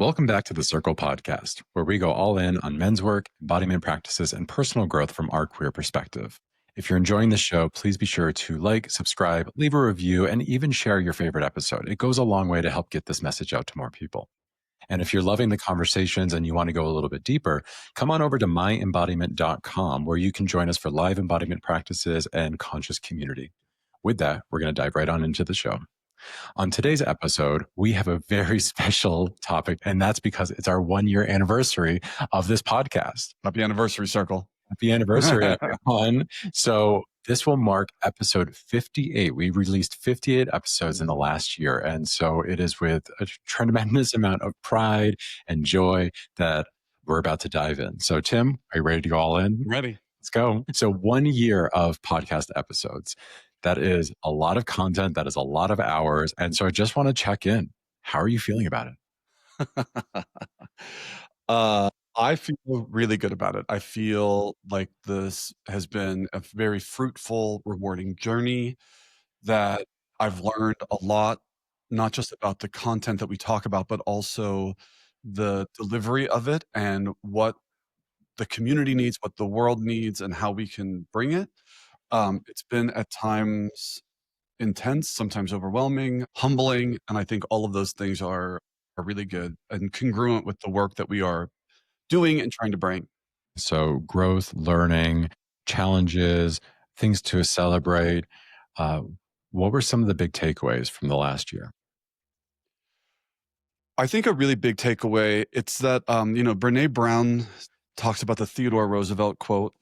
Welcome back to the Circle podcast, where we go all in on men's work, embodiment practices, and personal growth from our queer perspective. If you're enjoying the show, please be sure to like, subscribe, leave a review, and even share your favorite episode. It goes a long way to help get this message out to more people. And if you're loving the conversations and you want to go a little bit deeper, come on over to myembodiment.com, where you can join us for live embodiment practices and conscious community. With that, we're going to dive right on into the show. On today's episode, we have a very special topic, and that's because it's our 1-year anniversary of this podcast. Happy anniversary, Circle. Happy anniversary, everyone. So this will mark episode 58. We released 58 episodes in the last year. And so it is with a tremendous amount of pride and joy that we're about to dive in. So Tim, are you ready to go all in? Ready. Let's go. So 1 year of podcast episodes. That is a lot of content. That is a lot of hours. And so I just want to check in. How are you feeling about it? I feel really good about it. I feel like this has been a very fruitful, rewarding journey, that I've learned a lot, not just about the content that we talk about, but also the delivery of it and what the community needs, what the world needs, and how we can bring it. It's been at times intense, sometimes overwhelming, humbling, and I think all of those things are really good and congruent with the work that we are doing and trying to bring. So growth, learning, challenges, things to celebrate. What were some of the big takeaways from the last year? I think a really big takeaway, it's that, Brene Brown talks about the Theodore Roosevelt quote,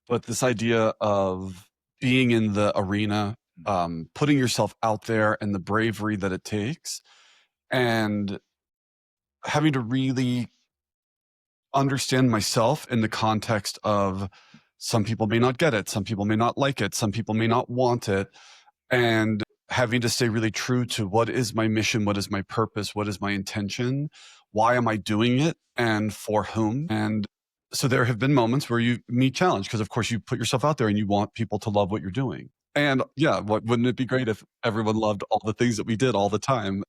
but this idea of being in the arena, putting yourself out there and the bravery that it takes, and having to really understand myself in the context of some people may not get it, some people may not like it, some people may not want it, and having to stay really true to what is my mission, what is my purpose, what is my intention, why am I doing it, and for whom. And so there have been moments where you meet challenge, because of course you put yourself out there and you want people to love what you're doing. And yeah, wouldn't it be great if everyone loved all the things that we did all the time?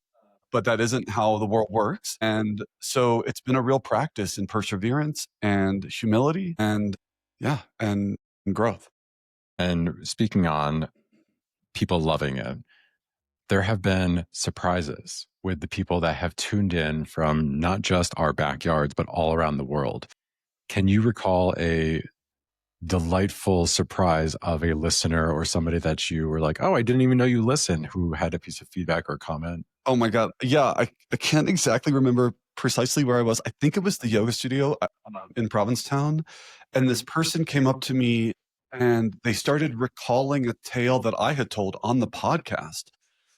But that isn't how the world works. And so it's been a real practice in perseverance and humility and growth. And speaking on people loving it, there have been surprises with the people that have tuned in from not just our backyards, but all around the world. Can you recall a delightful surprise of a listener or somebody that you were like, oh, I didn't even know you listen, who had a piece of feedback or comment? Oh my God. Yeah, I can't exactly remember precisely where I was. I think it was the yoga studio in Provincetown. And this person came up to me and they started recalling a tale that I had told on the podcast.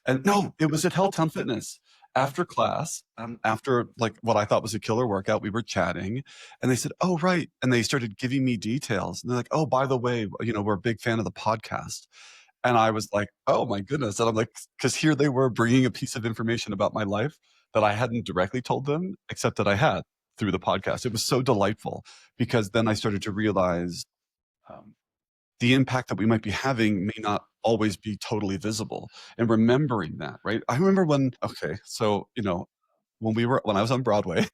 And no, it was at Helltown Fitness. After class, after like what I thought was a killer workout, we were chatting and they said, oh, right. And they started giving me details. And they're like, oh, by the way, we're a big fan of the podcast. And I was like, oh my goodness. And I'm like, because here they were bringing a piece of information about my life that I hadn't directly told them, except that I had through the podcast. It was so delightful, because then I started to realize the impact that we might be having may not always be totally visible, and remembering that, right? I remember when I was on Broadway.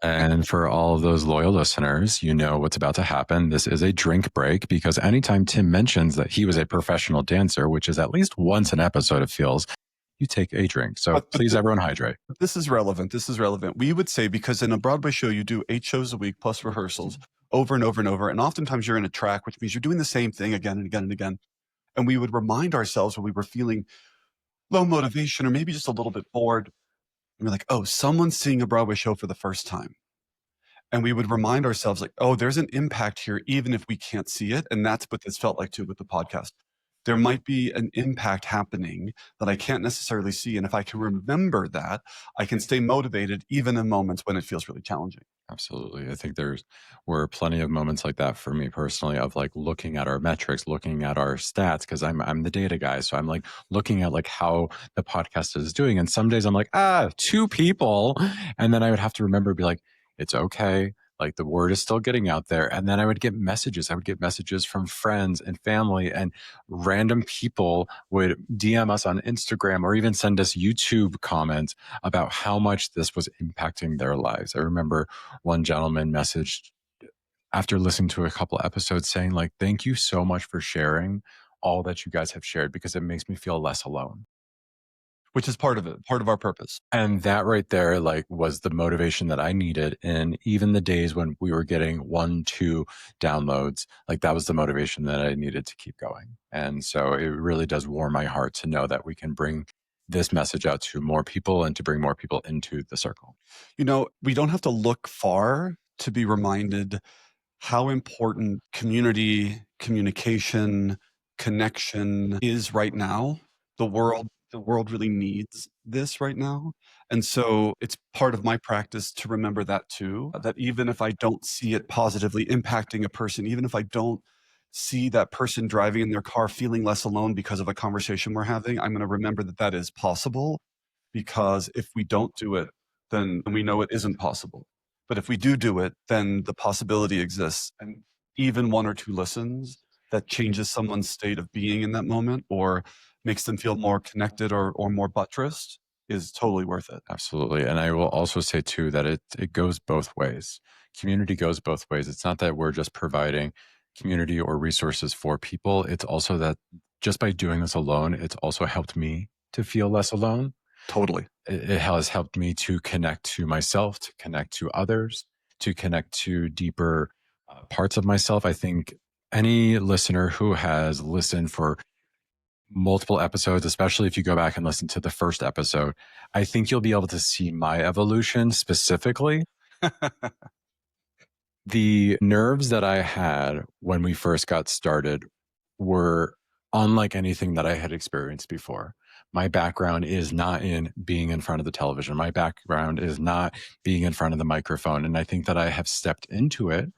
And for all of those loyal listeners, you know what's about to happen. This is a drink break, because anytime Tim mentions that he was a professional dancer, which is at least once an episode, it feels, you take a drink. So please, everyone, hydrate. This is relevant. We would say, because in a Broadway show, you do 8 shows a week plus rehearsals over and over and over. And oftentimes you're in a track, which means you're doing the same thing again and again and again. And we would remind ourselves when we were feeling low motivation or maybe just a little bit bored, and we're like, oh, someone's seeing a Broadway show for the first time. And we would remind ourselves like, oh, there's an impact here, even if we can't see it. And that's what this felt like too with the podcast. There might be an impact happening that I can't necessarily see. And if I can remember that, I can stay motivated even in moments when it feels really challenging. Absolutely. I think were plenty of moments like that for me personally, of like looking at our metrics, looking at our stats, because I'm the data guy. So I'm like looking at like how the podcast is doing. And some days I'm like, 2 people. And then I would have to remember, be like, it's okay. Like the word is still getting out there. And then I would get messages. I would get messages from friends and family, and random people would DM us on Instagram or even send us YouTube comments about how much this was impacting their lives. I remember one gentleman messaged after listening to a couple episodes saying, like, thank you so much for sharing all that you guys have shared, because it makes me feel less alone. Which is part of it, part of our purpose. And that right there, like, was the motivation that I needed. And even the days when we were getting 1, 2 downloads, like that was the motivation that I needed to keep going. And so it really does warm my heart to know that we can bring this message out to more people and to bring more people into the circle. You know, we don't have to look far to be reminded how important community, communication, connection is right now. The world really needs this right now. And so it's part of my practice to remember that too, that even if I don't see it positively impacting a person, even if I don't see that person driving in their car feeling less alone because of a conversation we're having, I'm going to remember that that is possible, because if we don't do it, then we know it isn't possible. But if we do it, then the possibility exists. And even 1 or 2 listens that changes someone's state of being in that moment, or makes them feel more connected or more buttressed, is totally worth it. Absolutely. And I will also say too that it goes both ways. Community goes both ways. It's not that we're just providing community or resources for people. It's also that just by doing this alone, it's also helped me to feel less alone. Totally. It has helped me to connect to myself, to connect to others, to connect to deeper parts of myself. I think any listener who has listened for multiple episodes, especially if you go back and listen to the first episode, I think you'll be able to see my evolution specifically. The nerves that I had when we first got started were unlike anything that I had experienced before. My background is not in being in front of the television. My background is not being in front of the microphone. And I think that I have stepped into it.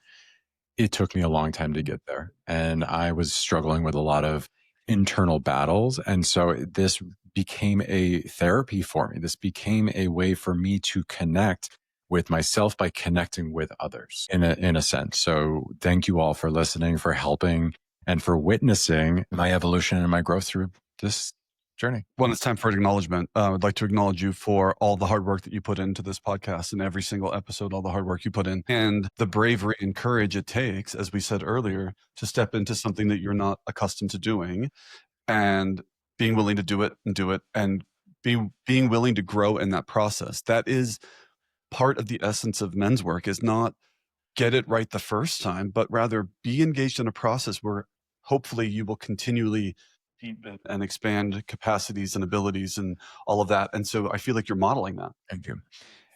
It took me a long time to get there. And I was struggling with a lot of internal battles. And so this became a therapy for me. This became a way for me to connect with myself by connecting with others in a sense. So thank you all for listening, for helping, and for witnessing my evolution and my growth through this journey. When it's time for acknowledgement, I'd like to acknowledge you for all the hard work that you put into this podcast, and every single episode, all the hard work you put in, and the bravery and courage it takes, as we said earlier, to step into something that you're not accustomed to doing, and being willing to do it, and being willing to grow in that process. That is part of the essence of men's work, is not get it right the first time, but rather be engaged in a process where hopefully you will continually deepen and expand capacities and abilities and all of that. And so I feel like you're modeling that. Thank you.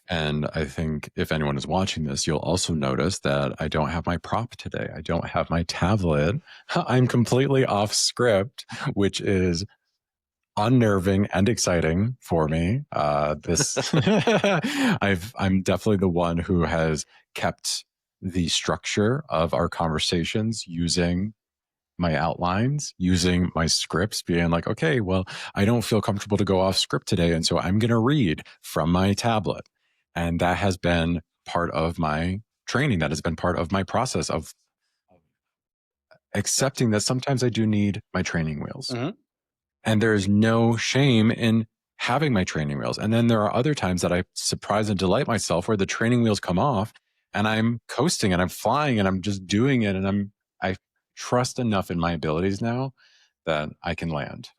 And I think if anyone is watching this, you'll also notice that I don't have my prop today. I don't have my tablet. I'm completely off script, which is unnerving and exciting for me. I'm definitely the one who has kept the structure of our conversations, using my outlines, using my scripts, being like, okay, well, I don't feel comfortable to go off script today. And so I'm going to read from my tablet. And that has been part of my training. That has been part of my process of accepting that sometimes I do need my training wheels. Mm-hmm. And there is no shame in having my training wheels. And then there are other times that I surprise and delight myself where the training wheels come off and I'm coasting and I'm flying and I'm just doing it. And I trust enough in my abilities now that I can land.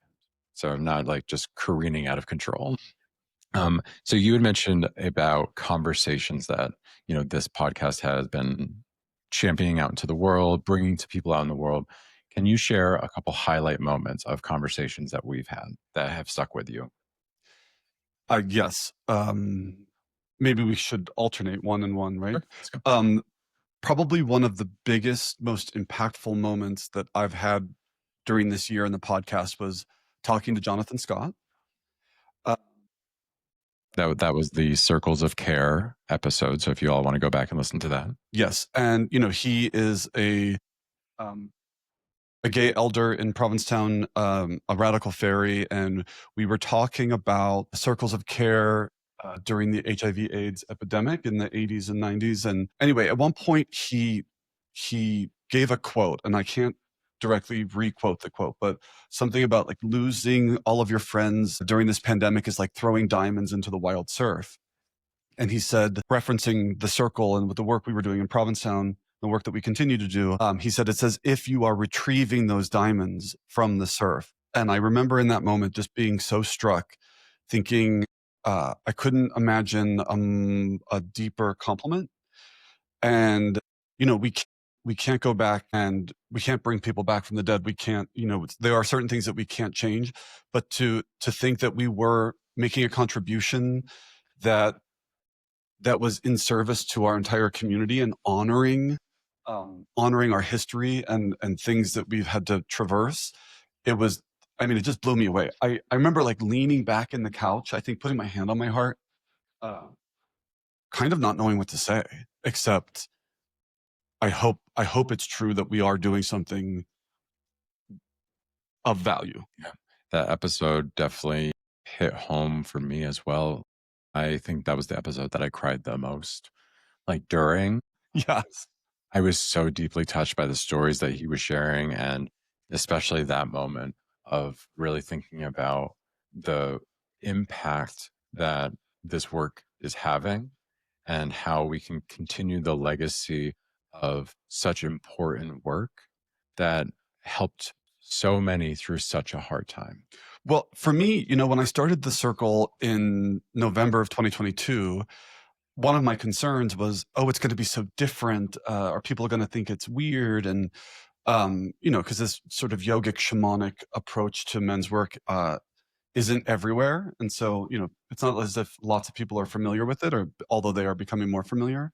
So I'm not like just careening out of control. So you had mentioned about conversations that, this podcast has been championing out into the world, bringing to people out in the world. Can you share a couple highlight moments of conversations that we've had that have stuck with you? Yes. Maybe we should alternate one and one, right? Sure. Let's go. Probably one of the biggest, most impactful moments that I've had during this year in the podcast was talking to Jonathan Scott. That was the Circles of Care episode. So if you all want to go back and listen to that. Yes. And, he is a gay elder in Provincetown, a radical fairy. And we were talking about circles of care, during the HIV/AIDS epidemic in the 80s and 90s. And anyway, at one point he gave a quote, and I can't directly requote the quote, but something about like losing all of your friends during this pandemic is like throwing diamonds into the wild surf. And he said, referencing the circle and with the work we were doing in Provincetown, the work that we continue to do, he said, it's as if you are retrieving those diamonds from the surf. And I remember in that moment just being so struck, thinking, I couldn't imagine a deeper compliment. And, you know, we can't go back and we can't bring people back from the dead. We can't, you know, there are certain things that we can't change, but to think that we were making a contribution that was in service to our entire community and honoring our history and things that we've had to traverse. It was, I mean, it just blew me away. I remember like leaning back in the couch, I think putting my hand on my heart, kind of not knowing what to say, except I hope it's true that we are doing something of value. Yeah. That episode definitely hit home for me as well. I think that was the episode that I cried the most. Like during, Yes. I was so deeply touched by the stories that he was sharing, and especially that moment of really thinking about the impact that this work is having and how we can continue the legacy of such important work that helped so many through such a hard time. Well, for me, you know, when I started the circle in November of 2022, one of my concerns was, oh, it's going to be so different. Are people going to think it's weird? And, you know, because this sort of yogic shamanic approach to men's work isn't everywhere. And so, you know, it's not as if lots of people are familiar with it, or although they are becoming more familiar.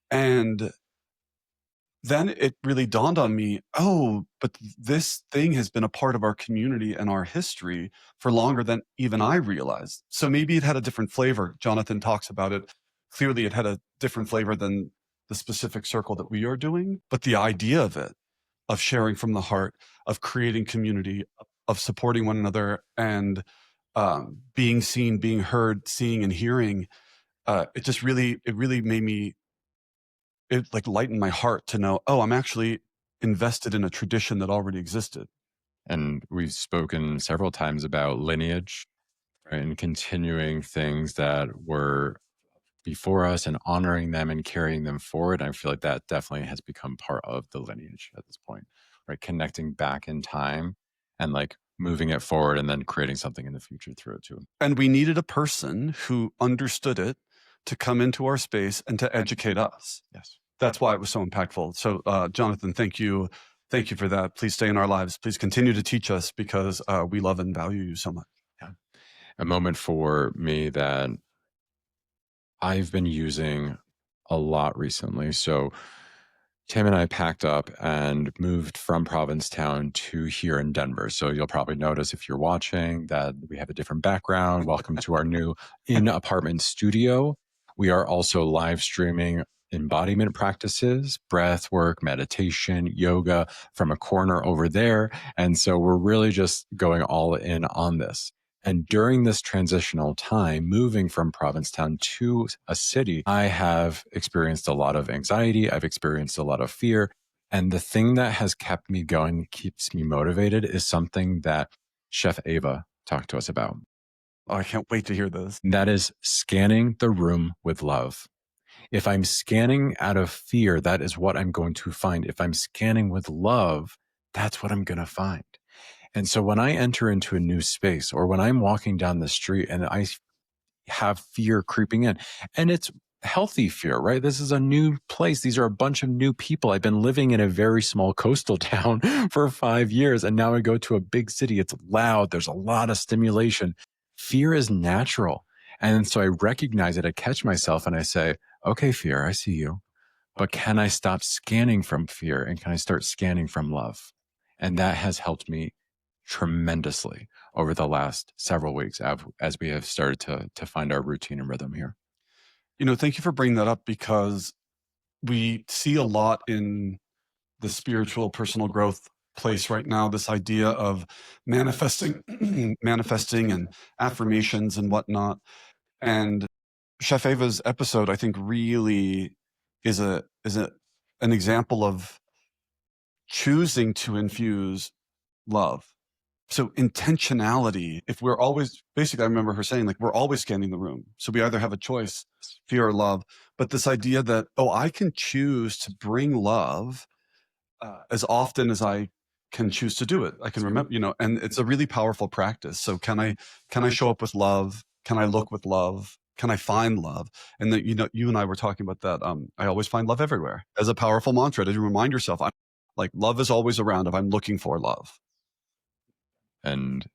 And then it really dawned on me, oh, but this thing has been a part of our community and our history for longer than even I realized. So maybe it had a different flavor. Jonathan talks about it. Clearly, it had a different flavor than the specific circle that we are doing. But the idea of it, of sharing from the heart, of creating community, of supporting one another, and being seen, being heard, seeing and hearing, it really made me, it like lightened my heart to know, oh, I'm actually invested in a tradition that already existed. And we've spoken several times about lineage, right, and continuing things that were before us and honoring them and carrying them forward. I feel like that definitely has become part of the lineage at this point, right? Connecting back in time and like moving it forward and then creating something in the future through it too. And we needed a person who understood it to come into our space and to educate us. Yes. That's why it was so impactful. So, Jonathan, thank you. Thank you for that. Please stay in our lives. Please continue to teach us, because we love and value you so much. Yeah. A moment for me that I've been using a lot recently. So Tim and I packed up and moved from Provincetown to here in Denver. So you'll probably notice if you're watching that we have a different background. Welcome to our new in apartment studio. We are also live streaming embodiment practices, breath work, meditation, yoga from a corner over there. And so we're really just going all in on this. And during this transitional time, moving from Provincetown to a city, I have experienced a lot of anxiety. I've experienced a lot of fear. And the thing that has kept me going, keeps me motivated, is something that Chef Ava talked to us about. Oh, I can't wait to hear this. And that is scanning the room with love. If I'm scanning out of fear, that is what I'm going to find. If I'm scanning with love, that's what I'm going to find. And so when I enter into a new space, or when I'm walking down the street and I have fear creeping in, and it's healthy fear, right? This is a new place. These are a bunch of new people. I've been living in a very small coastal town for 5 years, and now I go to a big city. It's loud. There's a lot of stimulation. Fear is natural. And so I recognize it. I catch myself and I say, okay, fear, I see you. But can I stop scanning from fear, and can I start scanning from love? And that has helped me tremendously over the last several weeks as we have started to find our routine and rhythm here. You know, thank you for bringing that up, because we see a lot in the spiritual personal growth place right now, this idea of manifesting, manifesting and affirmations and whatnot. And Chef Ava's episode, I think, really is an example of choosing to infuse love. So intentionality, if we're always basically, I remember her saying, like, we're always scanning the room. So we either have a choice, fear or love. But this idea that, oh, I can choose to bring love as often as I can choose to do it. I can remember, and it's a really powerful practice. So can I show up with love? Can I look with love? Can I find love? And that, you and I were talking about that. I always find love everywhere as a powerful mantra to remind yourself, I'm like, love is always around if I'm looking for love. And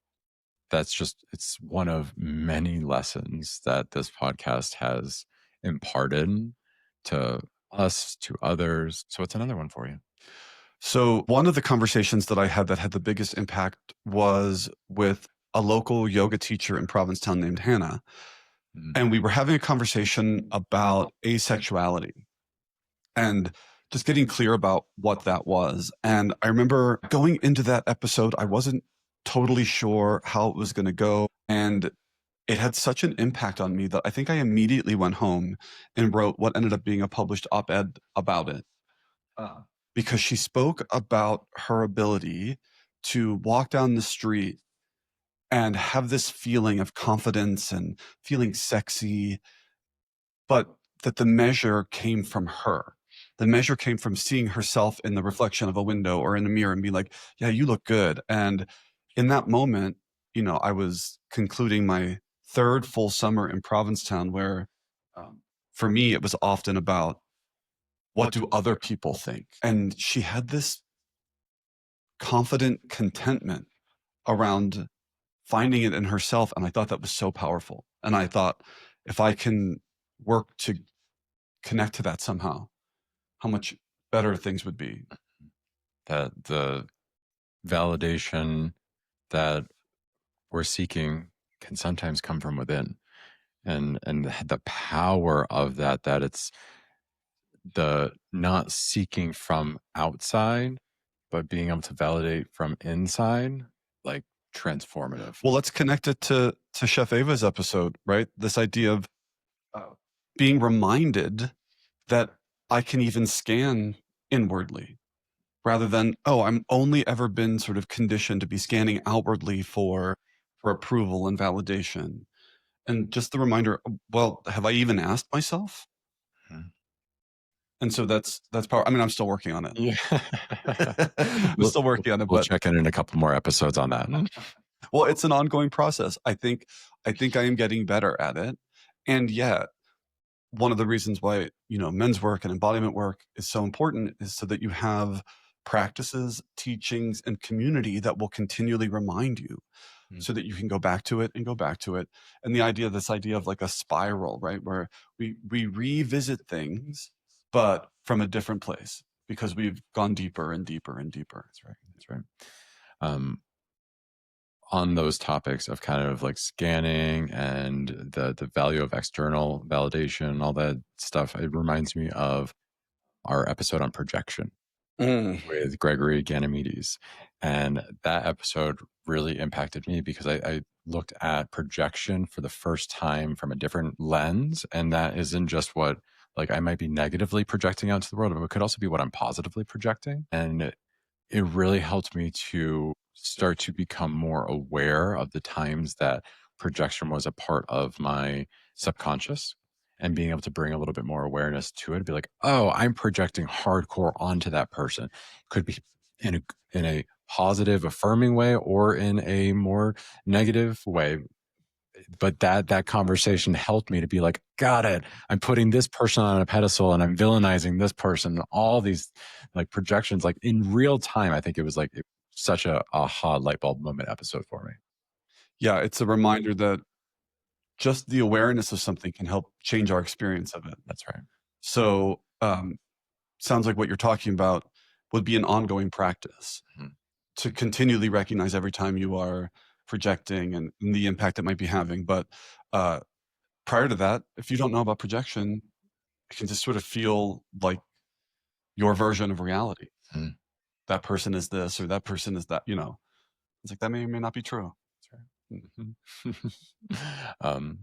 it's one of many lessons that this podcast has imparted to us, to others. So it's another one for you. So one of the conversations that I had that had the biggest impact was with a local yoga teacher in Provincetown named Hannah. And we were having a conversation about asexuality and just getting clear about what that was. And I remember going into that episode, I wasn't totally sure how it was going to go. And it had such an impact on me that I think I immediately went home and wrote what ended up being a published op-ed about it. Because she spoke about her ability to walk down the street and have this feeling of confidence and feeling sexy, but that the measure came from her. The measure came from seeing herself in the reflection of a window or in a mirror and be like, yeah, you look good. And in that moment, I was concluding my third full summer in Provincetown where for me, it was often about what do other people think? And she had this confident contentment around finding it in herself. And I thought that was so powerful. And I thought, if I can work to connect to that somehow, how much better things would be. That the validation that we're seeking can sometimes come from within. And the power of that it's the not seeking from outside, but being able to validate from inside, like transformative. Well, let's connect it to Chef Ava's episode, right? This idea of being reminded that I can even scan inwardly rather than, oh, I'm only ever been sort of conditioned to be scanning outwardly for approval and validation. And just the reminder, well, have I even asked myself? Mhm. And so that's power. I mean, I'm still working on it. Yeah. I'm still working on it, We'll but check in a couple more episodes on that. well, it's an ongoing process. I think I am getting better at it. And yet, one of the reasons why, men's work and embodiment work is so important is so that you have practices, teachings, and community that will continually remind you so that you can go back to it and go back to it. And this idea of like a spiral, right? Where we revisit things, but from a different place because we've gone deeper and deeper and deeper. That's right. On those topics of kind of like scanning and the value of external validation and all that stuff, it reminds me of our episode on projection with Gregory Ganymedes. And that episode really impacted me because I looked at projection for the first time from a different lens. And that isn't just what like I might be negatively projecting out to the world, but it could also be what I'm positively projecting. And it really helped me to start to become more aware of the times that projection was a part of my subconscious and being able to bring a little bit more awareness to it. Be like, oh, I'm projecting hardcore onto that person. Could be in a positive, affirming way or in a more negative way. But that conversation helped me to be like, got it. I'm putting this person on a pedestal and I'm villainizing this person. All these like projections, like in real time. I think it was like such a aha light bulb moment episode for me. Yeah, it's a reminder that just the awareness of something can help change our experience of it. That's right. So, sounds like what you're talking about would be an ongoing practice to continually recognize every time you are projecting and the impact it might be having. But prior to that, if you don't know about projection, it can just sort of feel like your version of reality. That person is this or that person is that, it's like that may or may not be true. That's right.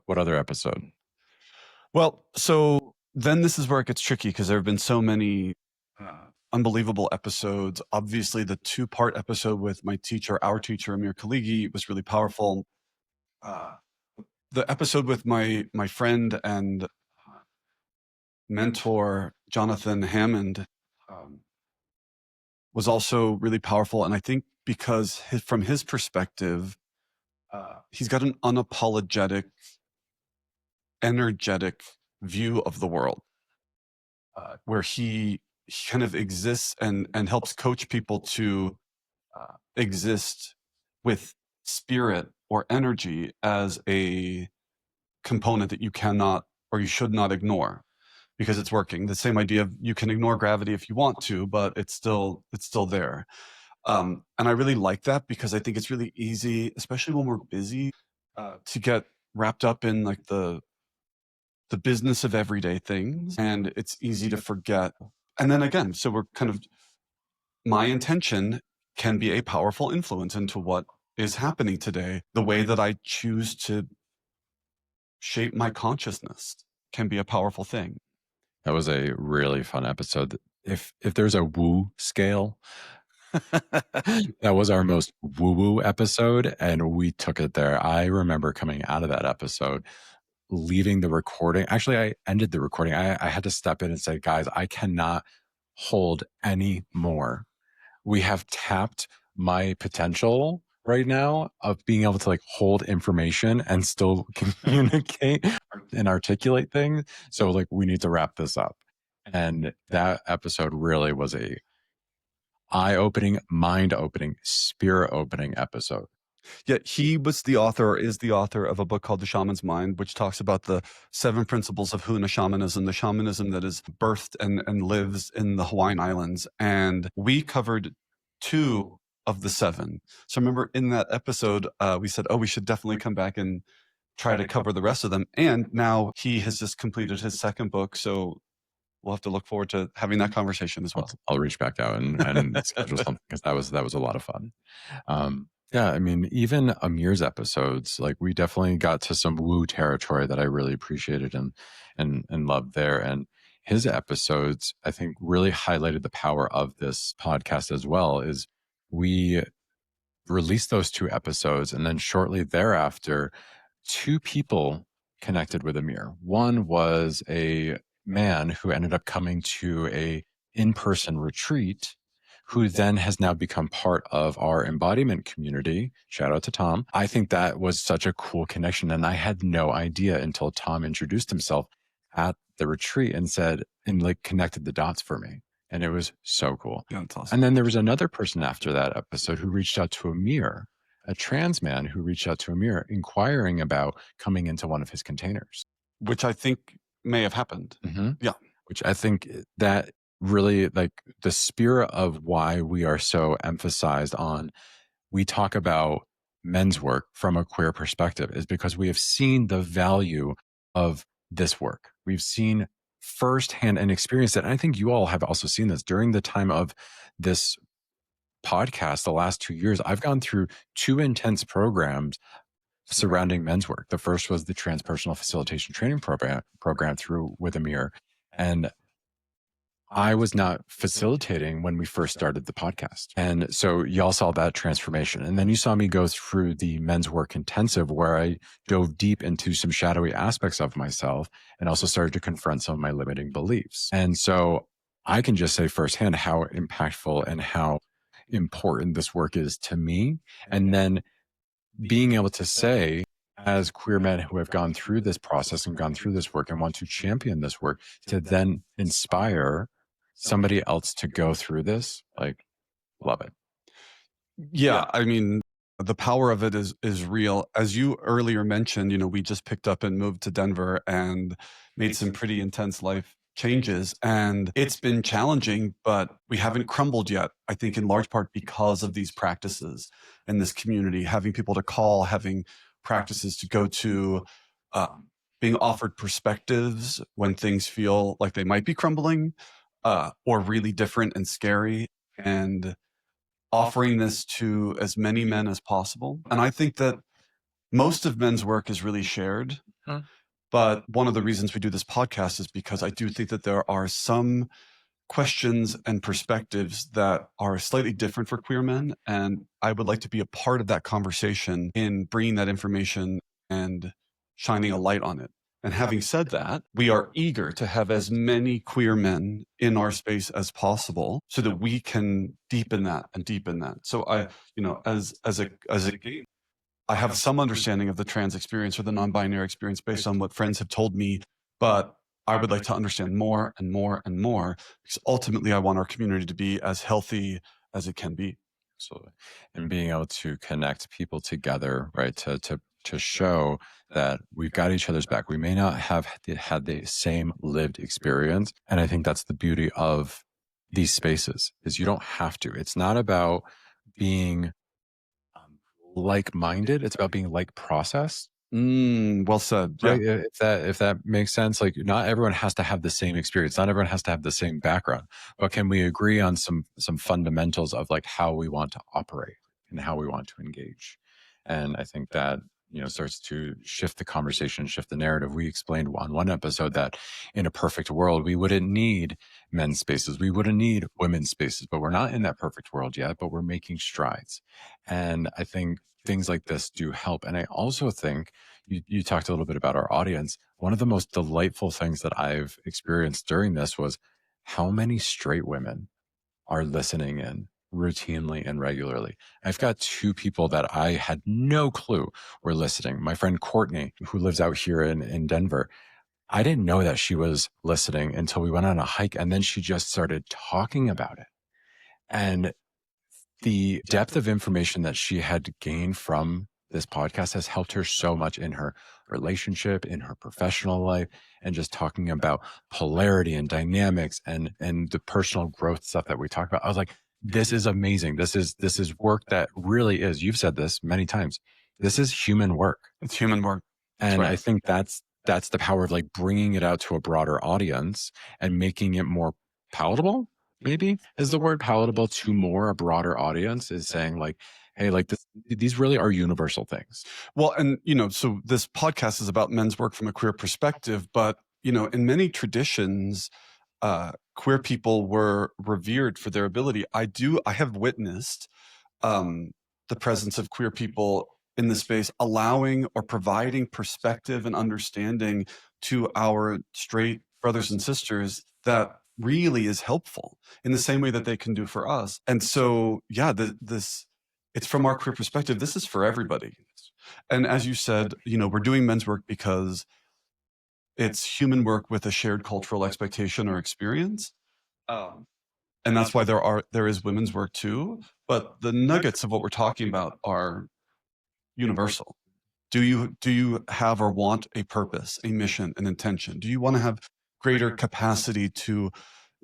What other episode? Well, so then this is where it gets tricky because there have been so many unbelievable episodes. Obviously, the 2-part episode with my teacher, our teacher, Amir Khaligi, was really powerful. Uh, the episode with my friend and mentor, Jonathan Hammond, um, was also really powerful. And I think because from his perspective, he's got an unapologetic, energetic view of the world, where he kind of exists and helps coach people to exist with spirit or energy as a component that you cannot or you should not ignore because it's working. The same idea of you can ignore gravity if you want to, but it's still there. And I really like that because I think it's really easy, especially when we're busy, to get wrapped up in like the business of everyday things, and it's easy to forget. And then again, so we're kind of my intention can be a powerful influence into what is happening today. The way that I choose to shape my consciousness can be a powerful thing. That was a really fun episode. If there's a woo scale, that was our most woo-woo episode, and we took it there. I remember coming out of that episode, leaving the recording. Actually, I ended the recording. I had to step in and say, guys, I cannot hold any more. We have tapped my potential right now of being able to like hold information and still communicate and articulate things. So like we need to wrap this up. And that episode really was a eye-opening, mind-opening, spirit-opening episode. Yet he was the author, or is the author of a book called The Shaman's Mind, which talks about the 7 principles of Huna shamanism, the shamanism that is birthed and lives in the Hawaiian Islands. And we covered 2 of the 7. So remember in that episode, we said, oh, we should definitely come back and try to cover the rest of them. And now he has just completed his 2nd book. So we'll have to look forward to having that conversation as well. I'll reach back out and schedule something because that was a lot of fun. Yeah, I mean, even Amir's episodes, like we definitely got to some woo territory that I really appreciated and loved there. And his episodes, I think, really highlighted the power of this podcast as well. Is we released those 2 episodes, and then shortly thereafter, 2 people connected with Amir. One was a man who ended up coming to a in-person retreat, who then has now become part of our embodiment community. Shout out to Tom. I think that was such a cool connection. And I had no idea until Tom introduced himself at the retreat and said, and like connected the dots for me. And it was so cool. Yeah, that's awesome. And then there was another person after that episode who reached out to Amir, a trans man who reached out to Amir inquiring about coming into one of his containers. Which I think may have happened. Mm-hmm. Yeah. Which I think that really like the spirit of why we are so emphasized on, we talk about men's work from a queer perspective is because we have seen the value of this work. We've seen firsthand and experienced it. And I think you all have also seen this during the time of this podcast. The last 2 years, I've gone through 2 intense programs surrounding men's work. The first was the transpersonal facilitation training program through with Amir. And I was not facilitating when we first started the podcast. And so y'all saw that transformation. And then you saw me go through the men's work intensive where I dove deep into some shadowy aspects of myself and also started to confront some of my limiting beliefs. And so I can just say firsthand how impactful and how important this work is to me. And then being able to say, as queer men who have gone through this process and gone through this work and want to champion this work, to then inspire somebody else to go through this, like, love it. Yeah, I mean, the power of it is real. As you earlier mentioned, we just picked up and moved to Denver and made some pretty intense life changes. And it's been challenging, but we haven't crumbled yet. I think in large part because of these practices in this community, having people to call, having practices to go to, being offered perspectives when things feel like they might be crumbling, or really different and scary, and offering this to as many men as possible. And I think that most of men's work is really shared. Huh. But one of the reasons we do this podcast is because I do think that there are some questions and perspectives that are slightly different for queer men. And I would like to be a part of that conversation in bringing that information and shining a light on it. And having said that, we are eager to have as many queer men in our space as possible so that we can deepen that and deepen that. So as a gay, I have some understanding of the trans experience or the non-binary experience based on what friends have told me, but I would like to understand more and more and more because ultimately I want our community to be as healthy as it can be. Absolutely. And being able to connect people together, right? To show that we've got each other's back. We may not have had the same lived experience. And I think that's the beauty of these spaces is you don't have to. It's not about being like-minded. It's about being like processed. Well said. Yeah. Right. If that makes sense, like not everyone has to have the same experience. Not everyone has to have the same background, but can we agree on some fundamentals of like how we want to operate and how we want to engage? And I think that, starts to shift the conversation, shift the narrative. We explained on one episode that in a perfect world, we wouldn't need men's spaces. We wouldn't need women's spaces, but we're not in that perfect world yet, but we're making strides. And I think things like this do help. And I also think you talked a little bit about our audience. One of the most delightful things that I've experienced during this was how many straight women are listening in routinely and regularly. I've got two people that I had no clue were listening. My friend Courtney, who lives out here in Denver, I didn't know that she was listening until we went on a hike, and then she just started talking about it. And the depth of information that she had gained from this podcast has helped her so much in her relationship, in her professional life, and just talking about polarity and dynamics and the personal growth stuff that we talk about. I was like, this is amazing. This is work that really is. You've said this many times. This is human work. It's human work. And right. I think that's the power of like bringing it out to a broader audience and making it more palatable. Maybe is the word palatable to a broader audience is saying like, hey, like these really are universal things. Well, and so this podcast is about men's work from a queer perspective, but in many traditions, queer people were revered for their ability. I have witnessed the presence of queer people in the space allowing or providing perspective and understanding to our straight brothers and sisters that really is helpful in the same way that they can do for us. And so, yeah, this it's from our queer perspective. This is for everybody. And as you said, we're doing men's work because it's human work with a shared cultural expectation or experience. And that's why there is women's work too. But the nuggets of what we're talking about are universal. Do you have or want a purpose, a mission, an intention? Do you want to have greater capacity to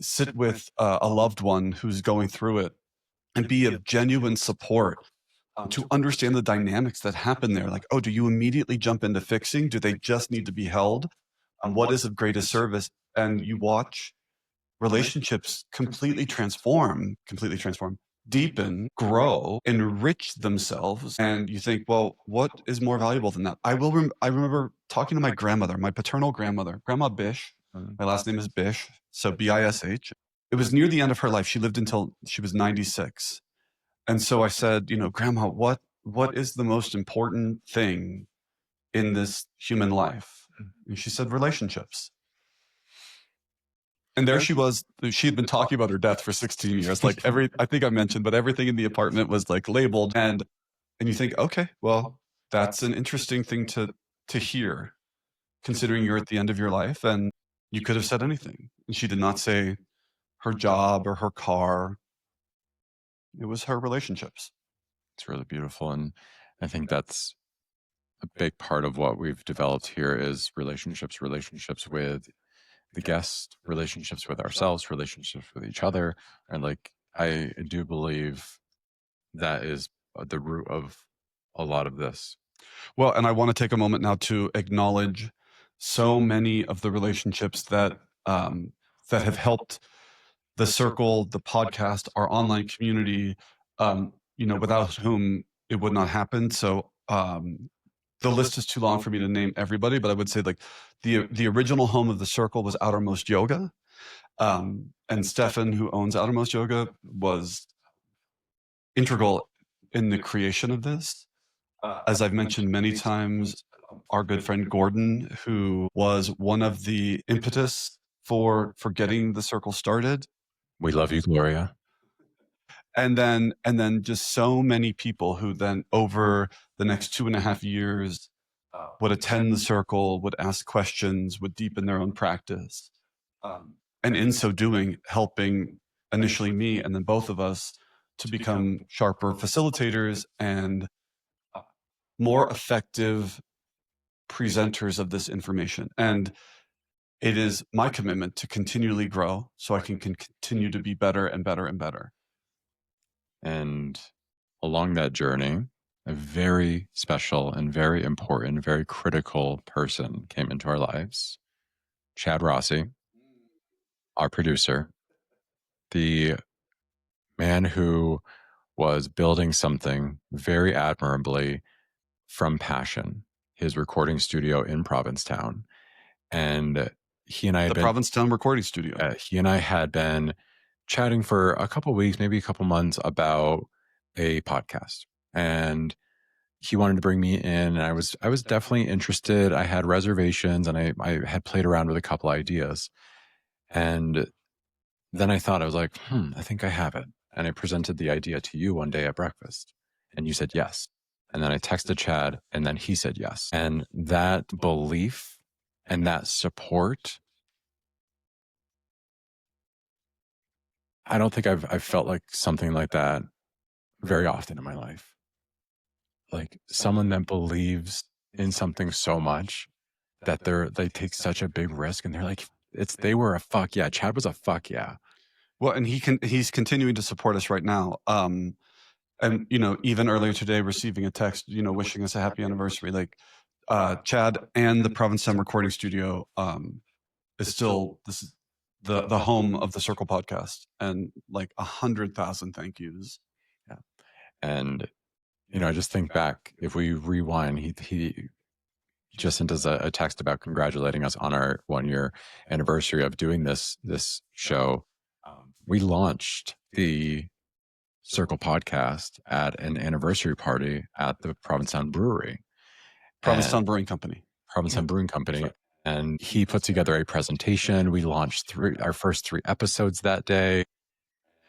sit with a loved one who's going through it and be of genuine support to understand the dynamics that happen there? Like, oh, do you immediately jump into fixing? Do they just need to be held? What is of greatest service? And you watch relationships completely transform, deepen, grow, enrich themselves. And you think, well, what is more valuable than that? I remember talking to my grandmother, my paternal grandmother, Grandma Bish. My last name is Bish, so Bish. It was near the end of her life. She lived until she was 96. And so I said, Grandma, what is the most important thing in this human life? And she said, relationships. And there she was. She had been talking about her death for 16 years. Like I think I mentioned, but everything in the apartment was like labeled. And you think, okay, well, that's an interesting thing to hear, considering you're at the end of your life and you could have said anything. And she did not say her job or her car. It was her relationships. It's really beautiful. And I think that's a big part of what we've developed here is relationships with the guest, relationships with ourselves, relationships with each other. And like, I do believe that is the root of a lot of this. Well, and I want to take a moment now to acknowledge so many of the relationships that have helped the circle, the podcast, our online community, without whom it would not happen. So the list is too long for me to name everybody, but I would say like the original home of the circle was Outermost Yoga. And Stefan, who owns Outermost Yoga, was integral in the creation of this. As I've mentioned many times, our good friend Gordon, who was one of the impetus for getting the circle started. We love you, Gloria. And then just so many people who then over the next 2.5 years would attend the circle, would ask questions, would deepen their own practice. And in so doing, helping initially me and then both of us to become sharper facilitators and more effective presenters of this information. And it is my commitment to continually grow so I can continue to be better and better and better. And along that journey, a very special and very important, very critical person came into our lives. Chad Rossi, our producer, the man who was building something very admirably from passion, his recording studio in Provincetown. And he and I had The Provincetown recording studio. He and I had been chatting for a couple weeks, maybe a couple months about a podcast. And he wanted to bring me in, and I was definitely interested. I had reservations, and I had played around with a couple ideas. And then I thought, I was like, I think I have it. And I presented the idea to you one day at breakfast, and you said yes. And then I texted Chad, and then he said yes. And that belief and that support, I don't think I've felt like something like that very often in my life. Like someone that believes in something so much that they take such a big risk, and they're like, they were a fuck yeah. Chad was a fuck yeah. Well, and he's continuing to support us right now. And even earlier today, receiving a text, wishing us a happy anniversary. Like Chad and the Provincetown Recording Studio is still the home of the Circle podcast, and like 100,000 thank yous. Yeah, and I just think back, if we rewind, he just sent us a text about congratulating us on our 1-year anniversary of doing this show. We launched the Circle podcast at an anniversary party at the Provincetown Brewery. Provincetown Brewing Company. Provincetown Brewing Company. Right. And he put together a presentation. We launched our first 3 episodes that day.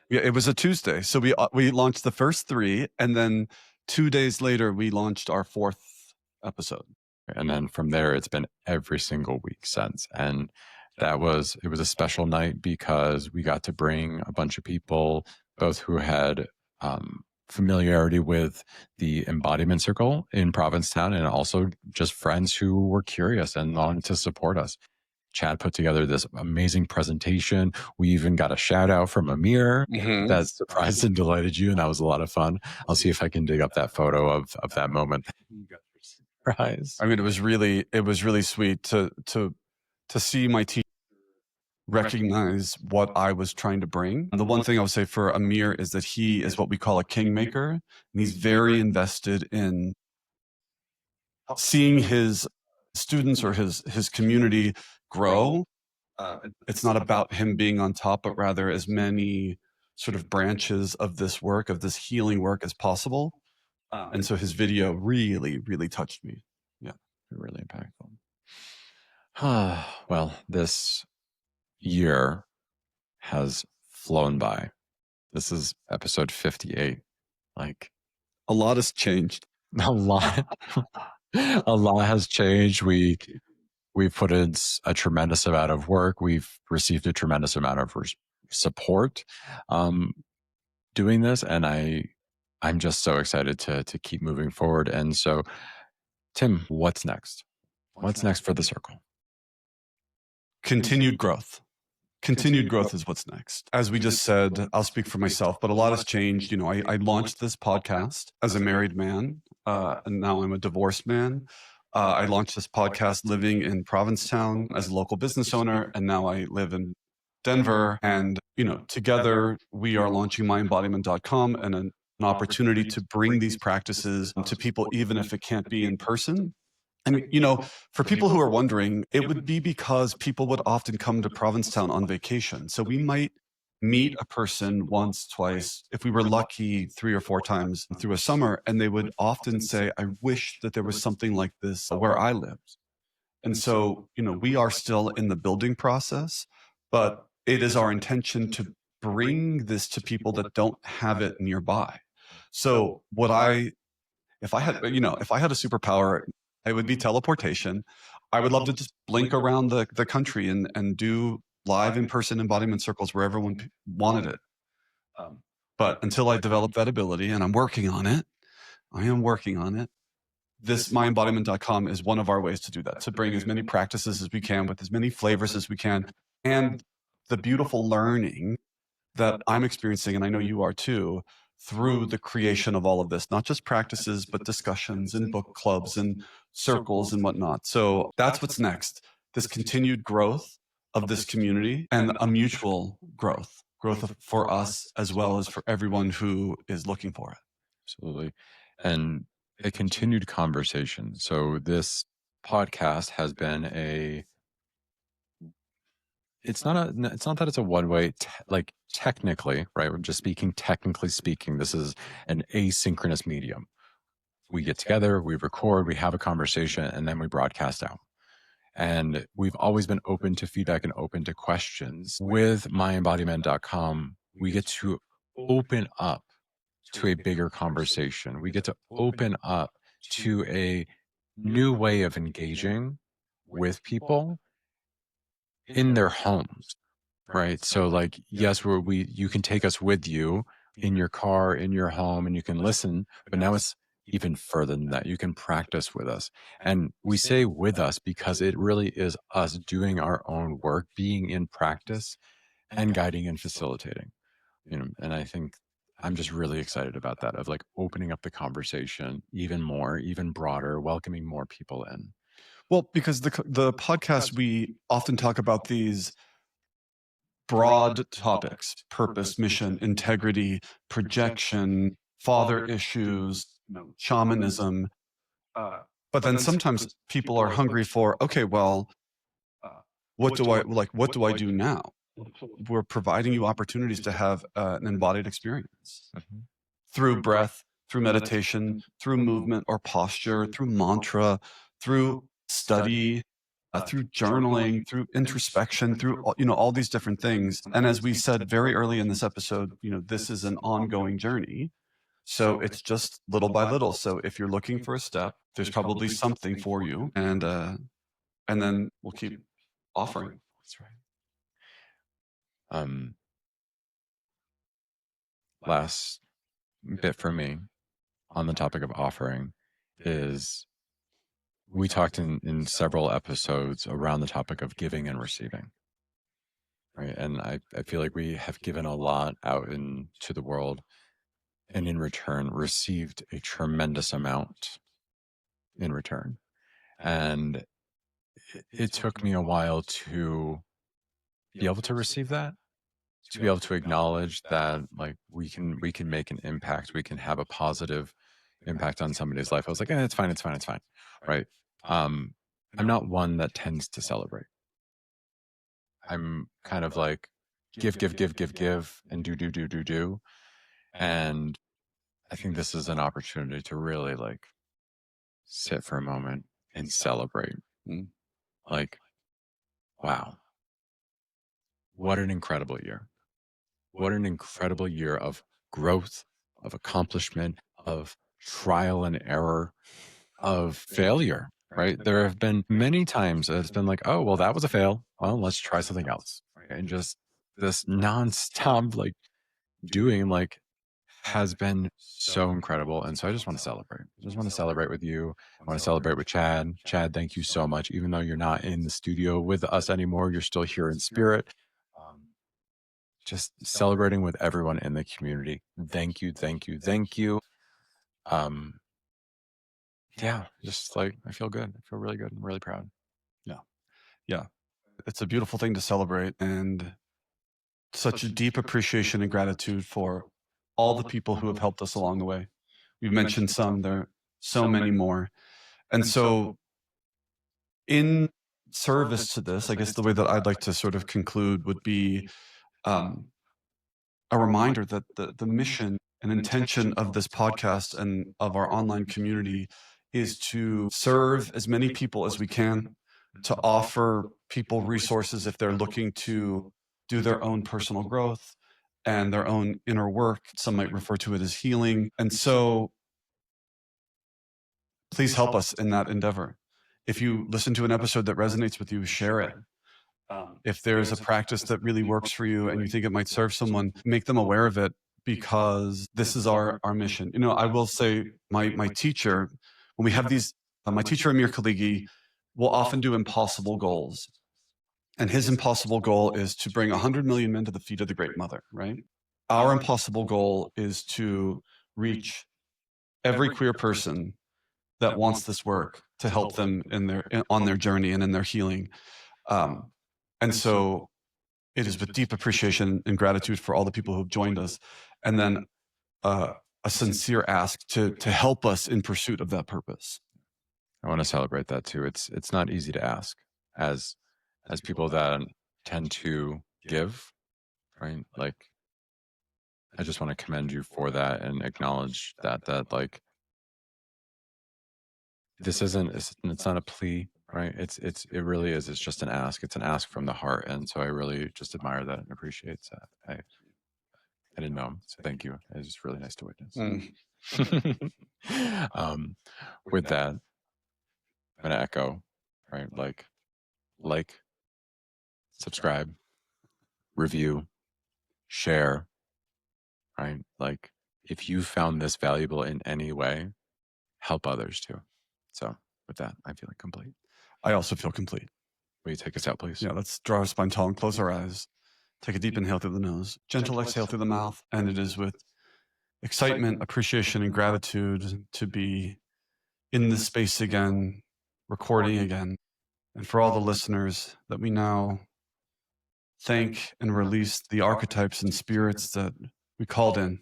Yeah, it was a Tuesday. So we launched the first 3, and then 2 days later, we launched our 4th episode. And then from there, it's been every single week since. And it was a special night because we got to bring a bunch of people, both who had familiarity with the Embodiment Circle in Provincetown, and also just friends who were curious and wanted to support us. Chad put together this amazing presentation. We even got a shout out from Amir that surprised and delighted you, and that was a lot of fun. I'll see if I can dig up that photo of that moment. Surprise. I mean, it was really sweet to see my team recognize what I was trying to bring. And the one thing I would say for Amir is that he is what we call a kingmaker, and he's very invested in seeing his students or his community grow. It's not about him being on top, but rather as many sort of branches of this work, of this healing work as possible. And so his video really, really touched me. Yeah. Really impactful. Well, this year has flown by. This is episode 58. Like, a lot has changed. A lot has changed. We've put in a tremendous amount of work. We've received a tremendous amount of support doing this, and I'm just so excited to keep moving forward. And so, Tim, what's next? What's next for the Circle? Continued growth. Continued growth is what's next. As we just said, I'll speak for myself, but a lot has changed. I launched this podcast as a married man, and now I'm a divorced man. I launched this podcast living in Provincetown as a local business owner, and now I live in Denver. And, together we are launching myembodiment.com and an opportunity to bring these practices to people, even if it can't be in person. And, for people who are wondering, it would be because people would often come to Provincetown on vacation. So we might meet a person once, twice, if we were lucky, 3 or 4 times through a summer, and they would often say, I wish that there was something like this where I lived. And so, we are still in the building process, but it is our intention to bring this to people that don't have it nearby. So, if I had a superpower, it would be teleportation. I would love to just blink around the country and do live in person embodiment circles where everyone wanted it. But until I develop that ability, and I'm working on it, I am working on it. This myembodiment.com is one of our ways to do that, to bring as many practices as we can with as many flavors as we can. And the beautiful learning that I'm experiencing, and I know you are too, through the creation of all of this, not just practices, but discussions and book clubs and circles and whatnot. So that's what's next, this continued growth of this community and a mutual growth for us as well as for everyone who is looking for it. Absolutely. And a continued conversation. So this podcast has been it's not that it's a one way, like technically, right? We're just technically speaking, this is an asynchronous medium. We get together, we record, we have a conversation, and then we broadcast out. And we've always been open to feedback and open to questions. With myembodiment.com, we get to open up to a bigger conversation. We get to open up to a new way of engaging with people in their homes, right? So like, yes, you can take us with you in your car, in your home, and you can listen, but now it's even further than that. You can practice with us. And we say with us because it really is us doing our own work, being in practice and guiding and facilitating. And I think I'm just really excited about that, of like opening up the conversation even more, even broader, welcoming more people in. Well, because the podcast, we often talk about these broad topics: purpose, mission, integrity, projection, father issues, shamanism. But then sometimes people are hungry for, okay, well, what do I do now? We're providing you opportunities to have an embodied experience Mhm. through breath, through meditation, through movement or posture, through mantra, through study, through journaling, through introspection, through all these different things. And as we said very early in this episode, this is an ongoing journey. So it's just little by little. So if you're looking for a step, there's probably something for you, and then we'll keep offering. That's right. Um, Last bit for me on the topic of offering is we talked in several episodes around the topic of giving and receiving. Right. And I feel like we have given a lot out into the world and in return received a tremendous amount in return. And it took me a while to be able to receive that, to be able to acknowledge that like we can make an impact, we can have a positive impact on somebody's life. I was like, it's fine, it's fine, it's fine. Right. Um, I'm not one that tends to celebrate. I'm kind of like give, and do. And I think this is an opportunity to really like sit for a moment and celebrate. Mm. Like, wow, what an incredible year. What an incredible year of growth, of accomplishment, of trial and error, of failure, right? There have been many times that it's been like, oh, well, that was a fail. Well, let's try something else. Right? And just this nonstop like doing like has been so incredible. And so I just want to celebrate. I just want to celebrate with you. I want to celebrate with Chad. Chad, thank you so much. Even though you're not in the studio with us anymore, you're still here in spirit. Just celebrating with everyone in the community. Thank you, thank you, thank you. Um, yeah, just like I feel good. I feel really good. I'm really proud. Yeah. Yeah. It's a beautiful thing to celebrate, and such a deep appreciation and gratitude for all the people who have helped us along the way. We've mentioned some, there are so many more. And so, in service to this, I guess the way that I'd like to sort of conclude would be um, a reminder that the mission and intention of this podcast and of our online community is to serve as many people as we can, to offer people resources if they're looking to do their own personal growth and their own inner work. Some might refer to it as healing. And so, please help us in that endeavor. If you listen to an episode that resonates with you, share it. If there's a practice that really works for you and you think it might serve someone, make them aware of it, because this is our mission. You know, I will say my teacher, when we have these, my teacher Amir Khaligi will often do impossible goals. And his impossible goal is to bring 100 million men to the feet of the Great Mother, right? Our impossible goal is to reach every queer person that wants this work, to help them on their journey and in their healing. And so it is with deep appreciation and gratitude for all the people who have joined us, and then a sincere ask to help us in pursuit of that purpose. I want to celebrate that too. It's not easy to ask as people that tend to give, right? Like, I just want to commend you for that and acknowledge that like, this isn't, it's not a plea, right? It really is. It's just an ask. It's an ask from the heart. And so I really just admire that and appreciate that. I didn't know him, so thank you. It was really nice to witness. With that, I'm gonna echo, right? Like, subscribe, review, share, right? Like, if you found this valuable in any way, help others too. So with that, I feel complete. I also feel complete. Will you take us out, please? Yeah, let's draw our spine tall and close our eyes. Take a deep inhale through the nose, gentle exhale through the mouth. And it is with excitement, appreciation, and gratitude to be in this space again, recording again. And for all the listeners, that we now thank and release the archetypes and spirits that we called in.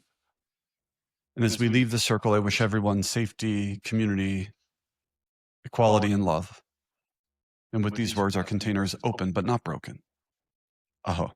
And as we leave the circle, I wish everyone safety, community, equality, and love. And with these words, our container is open but not broken. Aho.